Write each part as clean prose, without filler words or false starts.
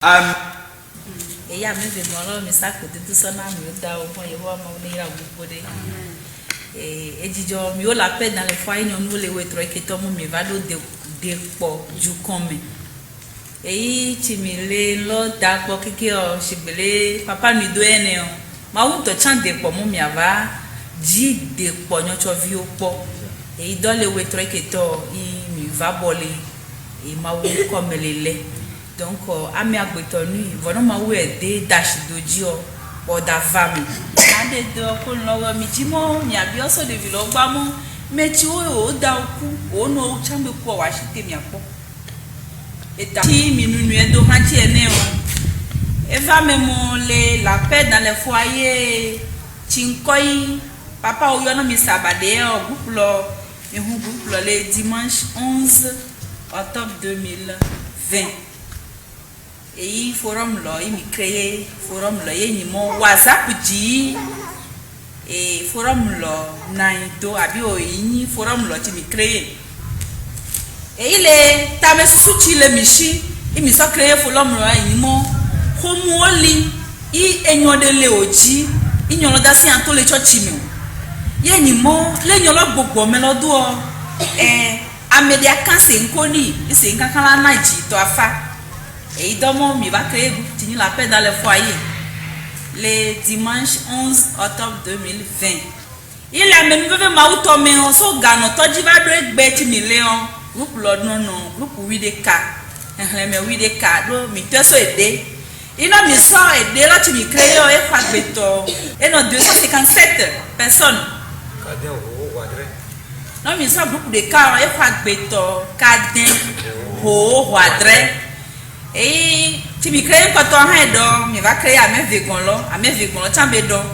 E ya me ve mo mi sa ko de so na mi o da o mo ye wo ma ni ra gbogbo de. Ejijo mi o la pe dans le foyer ni onu le we tro ke to mo mi va do de po ju kan mi. Eyi ti mi le lo da po keke o sigbele papa mi do ene o. Ma wu to chan de po mo mi ava ji de po nyo cho vi o po. Eyi do le we tro ke to I mi va bole e ma wu ko melele. Donc, à mes agbetonu, voilà ma où est des dash d'odio ou d'avami. Ade do ko lowo mi ti mo mi abi oso de vilo gba mo meti o da oku o no chambe ku wa shite mi apo. Eta ti mi nunu e do han ti ene o. Eva me mo le la paix dans le foyer chinkoi papa o yo no mi sabade o groupe lo mi hu groupe lo le dimanche 11 octobre 2020. Et forum là il me créé forum là il mo WhatsApp ji et forum là naito abi o yin forum là ti me créé et il est tame suti le michi il me so créé forum là yin mo homo oli I enyo de le oji inyo lo da si an to le church mi ye ni mo le nyo lo gbogbo me lo do amedia kan se nkoni ise nkankan la na ji to afa. Et donc, mi va créer groupe la paix dans le foyer le dimanche 11 octobre 2020. Il a même vu ma auto mais on so gano to ji va do egbe mi leon groupe lo non groupe 8 de k mais 8 de k do mi te so aider. Il a mi so aider là tu mi créer e fa beto et non 257 personnes. Non mi so groupe de k e fa beto caden ho wadre. Et tu me crées quand on a d'or, mi va créer à mes végonlo, chambe d'or.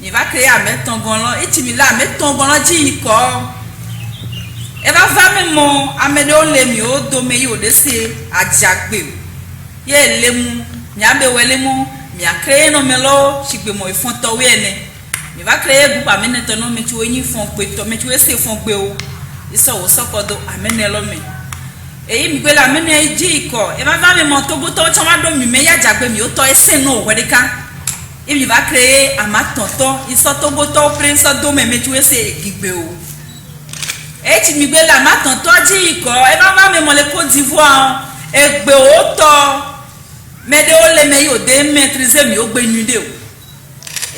Mi va créer à mes tongonlo, et tu me la mettre tongonlo dit quoi. Et va même mon amédo le mio domeyo de se à Jackbe. Ye le mu, mi a bewele mu, mi a créé no melo, chigbe mo font towene. Mi va créer groupe amene tono me tu ni font peto, me tu se font gbeo. Isso o sokodo amene lo me. Et il me la menu dit quoi et va me monter boto chama do mi me ya jagbe mi o to ese no wedeka il va créer à ma tonton il sorto boto prince do me tu ese gigbe o et tu me la ma tonton dit quoi et va me mon le Côte d'Ivoire egbe o to me de o le me yo de maîtriser mi o gbe nu de o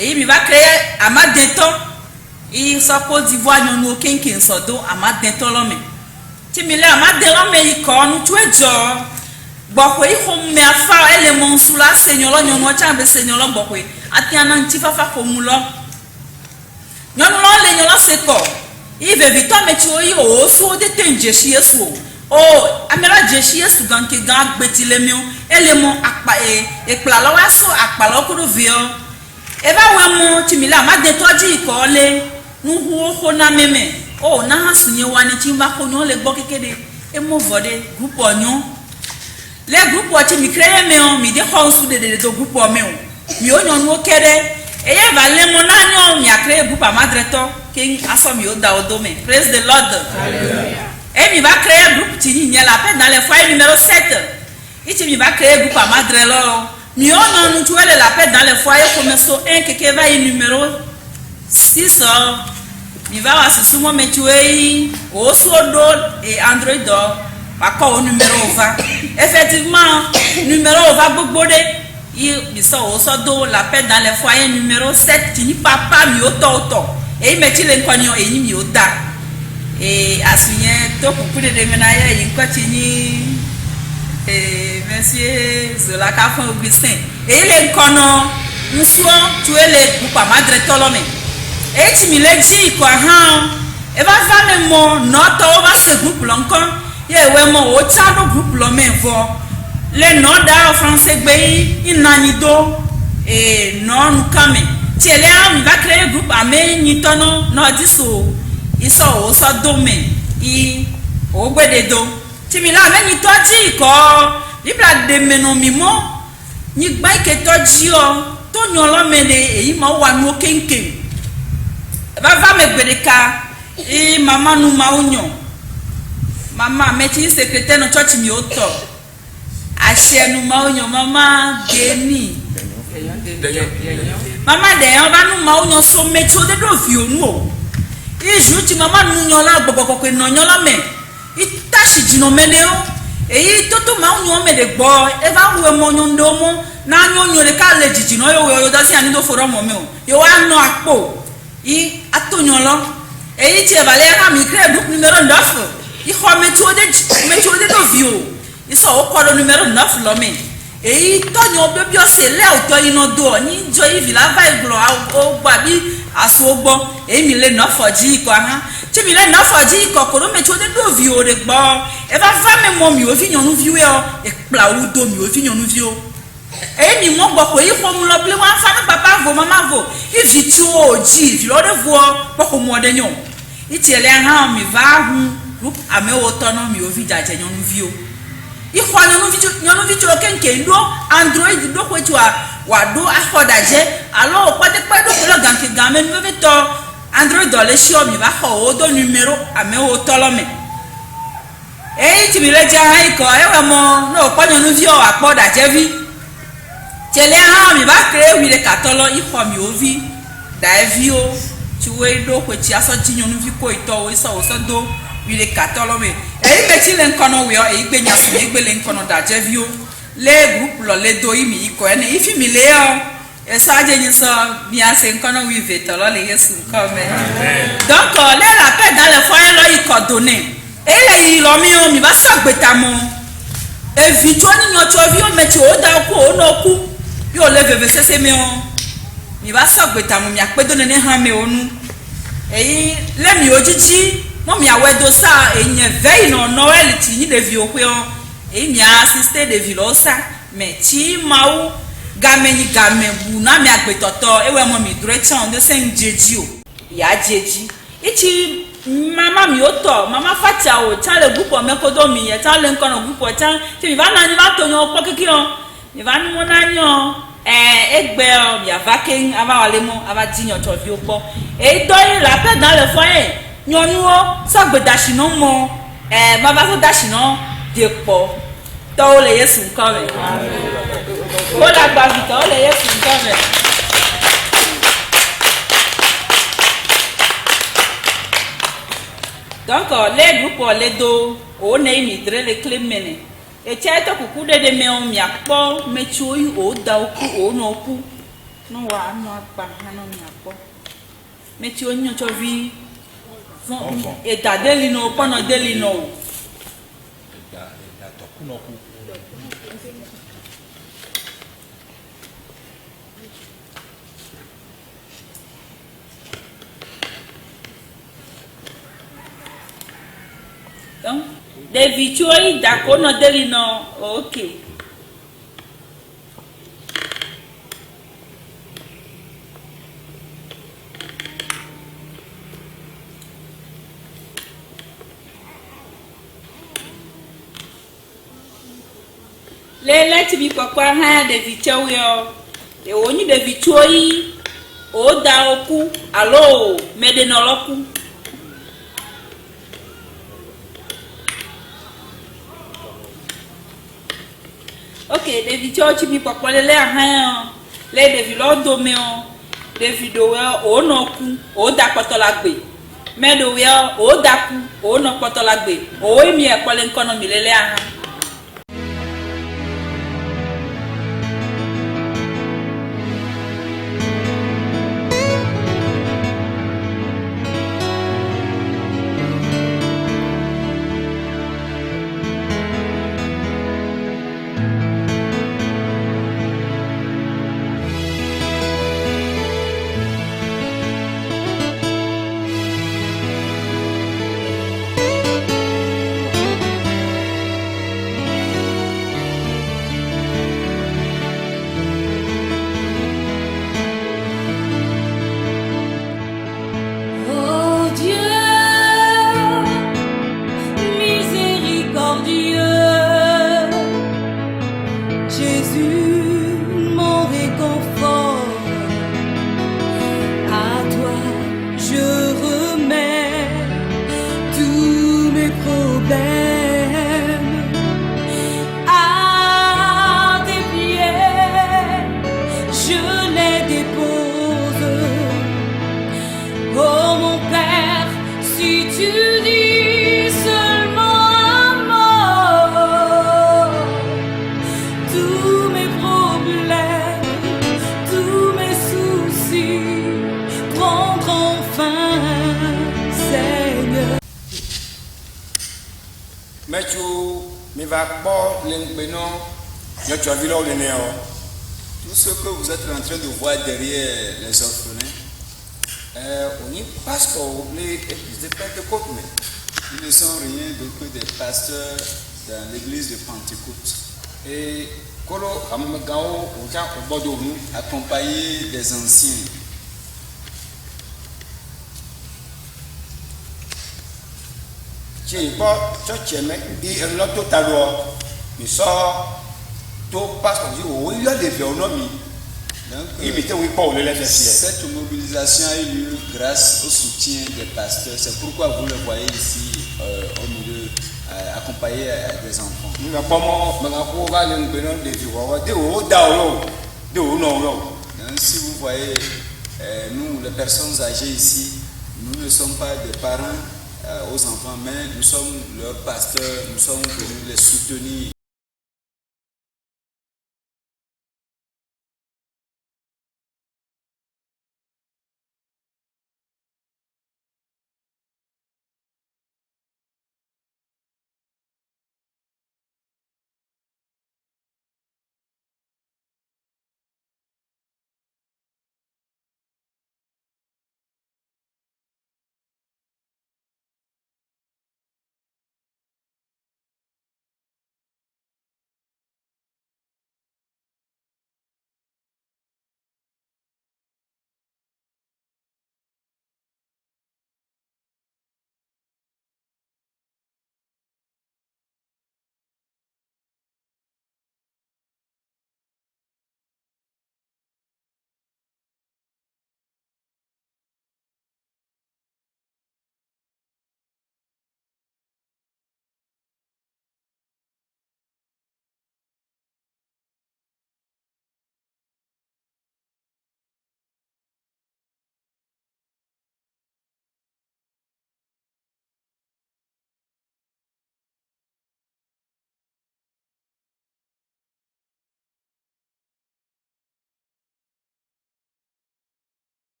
et il va créer à ma denton il sorto Côte d'Ivoire non o kenken so do à ma denton lo me ti mi le amadelo me iko nu tu ejo gbokwe ihom me afa elemon sula senyolo nyono chambe senyolo gbokwe atiana ntifafa komulo nyono lo le nyolo seko ive vito me ti oyi o so de tenje shi yesu o amela je shi yesu ganke gan gbetile mi o elemon apa epla lo wa so apa lo kuru vio e ba we mu ti mi le amade toji iko le nu hu ho na meme oh na sunye wani chimba ko nyon le gbo kekede e mo vode groupe onyon le groupe oti mi créer me on mi de house de do groupe o me on mi onyon no kede e ye va le mo na nyon mi a créer groupe amadreto ke aso mi o da odo me praise the Lord. Hallelujah. Et mi va créer groupe ti ni la paix dans le foyer numéro 7 et mi va créer groupe amadrelo mi onyon nu tu ele la paix dans le foyer comme so 1 keke va numéro 6 mi va wa sumo metuei o sodo et Android do pa ko numéro va effectivement numéro va gbogbo de il so o sodo la paix dans les foyers numéro 7 ni papa mi o to et meti le nkonyo e mi o da et asunye to pour de menaya yin ko tini monsieur Zola Kafon Augustin et le nkono nsuo tu ele pupa madre tolome. Et tu me l'as dit quoi, hein? Et va me mon note over ce groupe l'encore. Et ouais, mon autre groupe l'homme le nom d'un français bay, il n'a ni do et non nous comme. Tu es là, il va créer un groupe à me ni tono, non, dis so. Il sort au sort domaine, il au bout de dos. Tu me l'as même ni toi dit quoi? Il a des menos mimo, ni bail que toi dit, ton yon l'homme et il m'a oué no kenken. Va me bedeka et maman nous maunyo maman metti secrétaire no church mi oto achenu maunyo mama geni mama de on va nu maunyo so mecho de do fi onu izu ti mama nu nyola gbogbo ko no nyola me itashi jino mele o eyi toto maunyo me de gbo e va wo mo nyondo mo na nyonyo le ka le jijino yo da si ani do foro mo me o yo wa no apo i atonyolo eyi ti e vale ha mi cre book numero 9 i ho mecho de do vi o iso o ko numero 9 lo me eyi tonyo bebi o se le o to ino do ni jo yi vila va iglo o gba bi aso ogbo emi le 9 ji ko ha ti mi le 9 ji ko ko me cho de do vi o de gbo e va fa me mo mi o fi yanu vi o e pla u do mi o fi yanu vi o emi mo gbo ko yi ko mu lo ble wa fa ni papa vo mama vo i vi tu o ji fi lo de vo po ko mo de nyon iti ele ha mi va hu group ame o to no mi o vi jaje yanu vi o ikhwana no video kenke ndo android do ko twa wa do afoda je alo pade ko lo ganke game mi be to android do le shi o mi ba ko o do numero ame o to lo me ti mi le ja ha iko e wa mo no ko nyonu vi o apoda je vi tele ha mi ba kre wi le katolo ikho mi o vi da vi o ti we do ko ti aso ti nyonu vi ko ito o so do wi le katolo me meti le nkono we o gbe nyaso gbe le nkono da jevio le group lo le do imi iko ene ifi mi le o esaje ni so mi ase nkono wi vetolo le Yesu come donc le la paix dans le foyer lo iko donné ele yi lo mi o mi ba so gbeta mo e vito ni nyo cho vi o meti o da ku o no ku yo le veve sese me o mi ba so gbeta mo mi apedo ne ha me onu le mi ojiji mo mi awedo sa enye vei no noel ti ni de vi okwe o mi assiste de vilosa me ti mau game ni game bu na mi agbetoto ewe mo mi direction de sen jeji o ya jeji ichi mama mi oto mama facha o chale gupo mekodo mi ye chale nkono gupo chan ti mi ba na ni ba to yan po kiki o mi ba ni mo na yan egbe o mi avake aba wale mo aba jiyan to vi opo do la paix dans le foyer nyonuo sagbedashi no mo baba so dashi no depo to le Yesu nkome o la gba vi to le Yesu nkome donc les groupes les do o ne mi dre le clemene e che to kuku de me o mi apo me chuyi o da oku o no oku no wa no agba no mi apo me chuyi nyo cho vi et à Delino, pendant Delino. Donc, des victoires d'accord, non Delino, ok. Let me papa ha de vicho yo e oni de vicho yi o da oku alo me de noloku okay de vicho chi mi papa le ha le de vilodo me o de video o noku o da potola gbe me do we o daku o no potola gbe o mi e pole nkono mi lele ha Mais tu vas pas l'ingénieur, tu as vu là où il est. Tout ce que vous êtes en train de voir derrière les orphelins, on y passe pour les églises de Pentecôte, mais ils ne sont rien d'autre que des pasteurs dans l'église de Pentecôte. Et Kolo, Amagao, au Bordeaux, accompagnés des anciens. Tu pas, tu es mec, il a totalement, il sort, tout passe, on dit, oh, il y a des violons. Cette mobilisation a eu lieu grâce au soutien des pasteurs. C'est pourquoi vous le voyez ici au milieu, accompagné des enfants. Donc, si vous voyez, nous, les personnes âgées ici, nous ne sommes pas des parents aux enfants, mais nous sommes leurs pasteurs, nous sommes venus les soutenir